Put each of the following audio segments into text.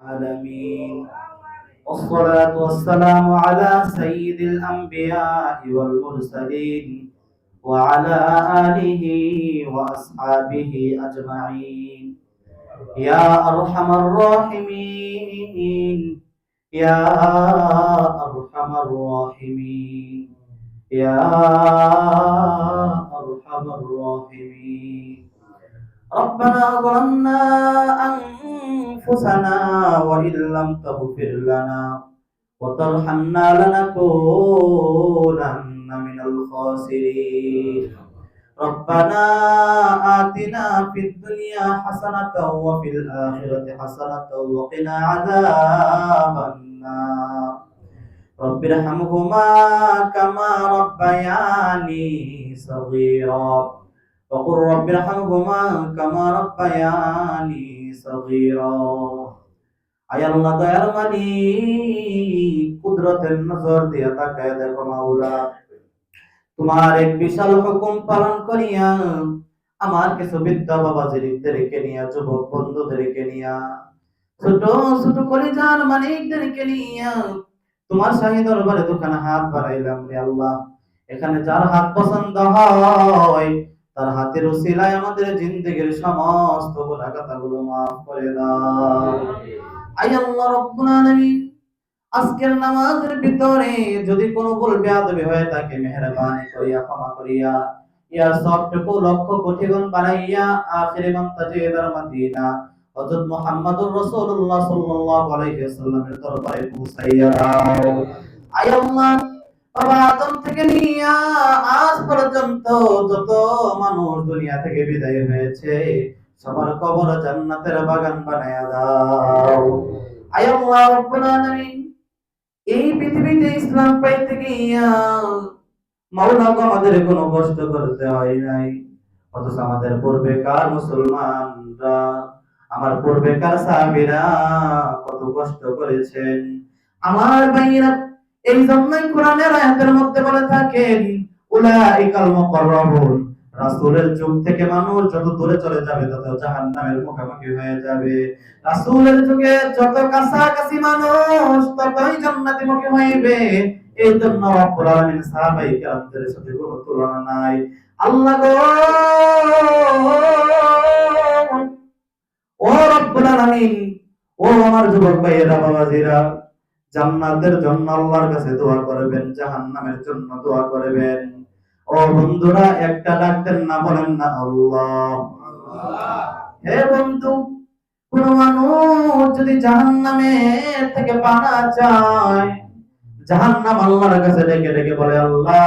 العالمين والصلاة والسلام على سيد الأنبياء والمرسلين وعلى آله وأصحابه أجمعين يا أرحم الراحمين يا أرحم الراحمين يا أرحم الراحمين ربنا ظلمنا أنفسنا وإن لم تغفر لنا وترحمنا لنكونن من الخاسرين ربنا آتنا في الدنيا حسنة وفي الآخرة حسنة وقنا عذاب النار رب ارحمهما كما ربياني صغيرا وقل رب ارحمهما كما ربياني صغيرا আয় আল্লাহ দয়ার মালিক কুদরতের নজর দিয়া তাকায় দেখো মাওলা তোমার এক বিশাল হুকুম পালন করিয়া আমার কিছু বৃদ্ধ বাবাজিদেরকে নিয়া যুবক বন্ধুদেরকে নিয়া ছোট ছোট কলিজার মালিকদেরকে নিয়া তোমার শাহী দরবারে দুখানা হাত বাড়াইলাম রে আল্লাহ এখানে যার হাত পছন্দ হয় তার হাতের উসিলায় আমাদের জিন্দেগীর সমস্ত গুনাহ খাতাগুলো maaf করে দাও আয় আল্লাহ রব্বুল আলামিন আজকের নামাজের ভিতরে যদি কোনো ভুল বেয়াদবি হয়ে থাকে মেহেরবানি করিয়া ক্ষমা করিয়া ইয়া সবটুকু লক্ষ কোটি গুণ বানাইয়া আখিরে মুনতাজিদার মদিনা হযরত মুহাম্মদুর রাসূলুল্লাহ সাল্লাল্লাহু আলাইহি ওয়াসাল্লামের দরবারে পৌঁছাইয়া দাও আয় আল্লাহ বাবা আদম থেকে নিয়া আজ পর্যন্ত যত মানুষ দুনিয়া থেকে বিদায় হয়েছে সবার কবর জান্নাতের বাগান বানায়া দাও আয় আল্লাহ রব্বুল আলামিন এই পৃথিবীতে ইসলাম পাইতে গিয়া মাওলা গো আমাদের কোনো কষ্ট করতে হয় নাই অথচ আমাদের পূর্বেকার মুসলমানরা আমার পূর্বেকার সাহাবীরা কত কষ্ট করেছেন আমার ভাইরা এই জন্যই কোরআনের আয়াতের মধ্যে বলে থাকেন উলাইকাল মুকাররাবুন রাসূলের যুগ থেকে মানুষ যত দূরে চলে যাবে তত জাহান্নামের মুখোমুখি হয়ে যাবে রাসূলের যুগে যত কাছাকাছি মানুষ ততই জান্নাতিমুখী হইবে এই জন্য রব্বুল আলামিন সাহাবায়ে কেরামদের সাথে কোনো তুলনা নাই আল্লাহ গো ও রব্বুল আলামিন ও আমার যুবক ভাইয়েরা বাবাজিরা জান্নাতের জন্য আল্লাহর কাছে দোয়া করবেন জাহান্নামের জন্য দোয়া করবেন ও বন্ধুরা একটা ডাকতেন না বলেন না আল্লাহ হে বন্ধু কোন মানুষ যদি জাহান্নামে থেকে পানা চায় জাহান্নাম আল্লাহর কাছে ডেকে ডেকে বলে আল্লাহ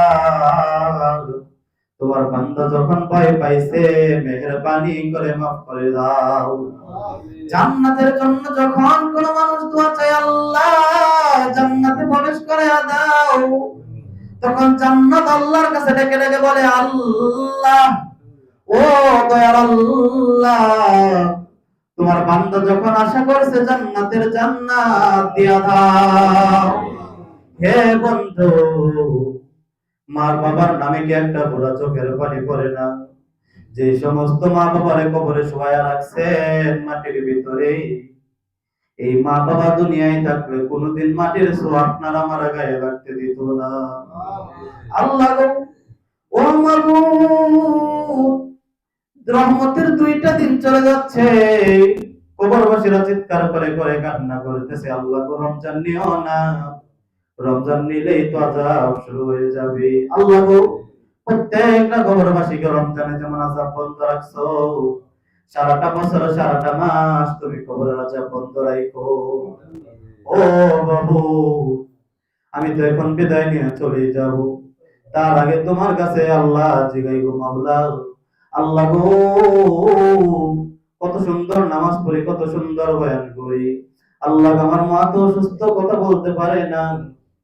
তোমার বান্দা যখন ভয় পাইছে মেহেরবানি করে maaf করে দাও জান্নাতের জন্য যখন কোন মানুষ দোয়া চায় আল্লাহ জান্নাতে প্রবেশ করে দাও তখন জান্নাত আল্লাহর কাছে ডেকে ডেকে বলে আল্লাহ ও দয়ার আল্লাহ তোমার বান্দা যখন আশা করছে জান্নাতের জান্নাত দিয়া দাও হে বন্ধু মার বাবার নামে কি একটা পুরা চোখের পানি পড়ে না যে সমস্ত মা বাবারে কবরে শোয়া রাখছেন মাটির ভিতরে এই মা বাবা দুনিয়ায় থাকলে কোনোদিন মাটির ছোঁয়া আপনার আমার গায়ে লাগতে দিত না আল্লাহ গো ও মাবুদ রহমতের দুইটা দিন চলে যাচ্ছে কবরবাসীরা চিৎকার করে করে কান্না করতেছে আল্লাহ গো রমজান নিও না রমজান নিলেই তো আযাব শুরু হয়ে যাবে আল্লাহ গো প্রত্যেকটা কবরবাসীকে রমজানে যেমন আযাব বন্ধ রাখছো সারাটা বছর সারাটা মাস তুমি কবরের আযাব বন্ধ রাখো ও বাবু আমি তো এখন বিদায় নিয়ে চলে যাব তার আগে তোমার কাছে আল্লাহ জিগাইবো মাওলা আল্লাহ গো কত সুন্দর নামাজ পড়ি কত সুন্দর বয়ান করি আল্লাহ আমার মা তো সুস্থ কথা বলতে পারে না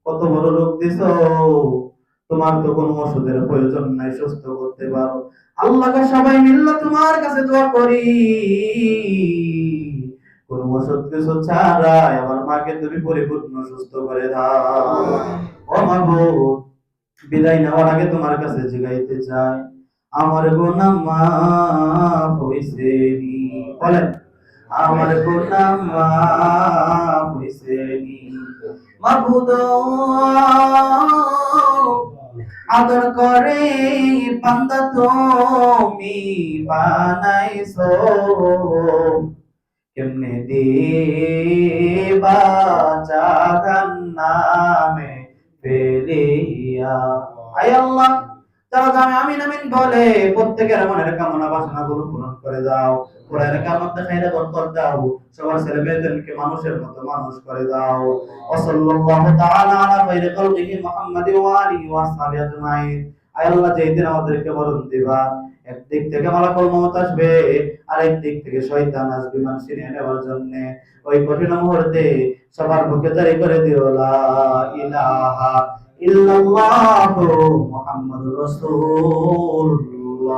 কত বড় রোগ দিছো তোমার তো কোনো ওষুধের প্রয়োজন নাই সুস্থ করতে পারো আল্লাহ গো সবাই মিলে তোমার কাছে দোয়া করি কোন ওষুধ কিছু ছাড়াই আমার মাকে তুমি পরিপূর্ণ সুস্থ করে দাও ও মাবুদ বিদায় নেওয়ার আগে তোমার কাছে জিগাইতে চাই আমার গুনাহ মাফ হইছে নি বলেন আমার গুনাহ মাফ মাবুদ আদর করে বান্দা তুমি বানাইছো, কেমনে দিবা জাহান্নামে ফেলিয়া। আয় আল্লাহ, যারা জানে আমিন আমিন বলে প্রত্যেকের মনের কামনা বাসনা গুলো পূরণ করে দাও। কোরআনের কামত দেখাইলে বরকত দাও, সবার ছেলে মেয়েদেরকে মানুষের মতো মানুষ করে দাও। ওয়াসাল্লাল্লাহু তাআলা আলা খায়রি খালকিহি মুহাম্মাদি ওয়া আলিহি ওয়া আসহাবিহি আজমাইন। আয় আল্লাহ, যেই দিন আমাদেরকে মরণ দিবা, একদিক থেকে মালাকুল মউত আসবে, আরেক দিক থেকে শয়তান আসবে মানুষ নিয়ে নেওয়ার জন্য। ওই কঠিন মুহূর্তে সবার মুখে জারি করে দিও লা ইলাহা ইল্লাল্লাহু মুহাম্মাদুর রাসূলুল্লাহ।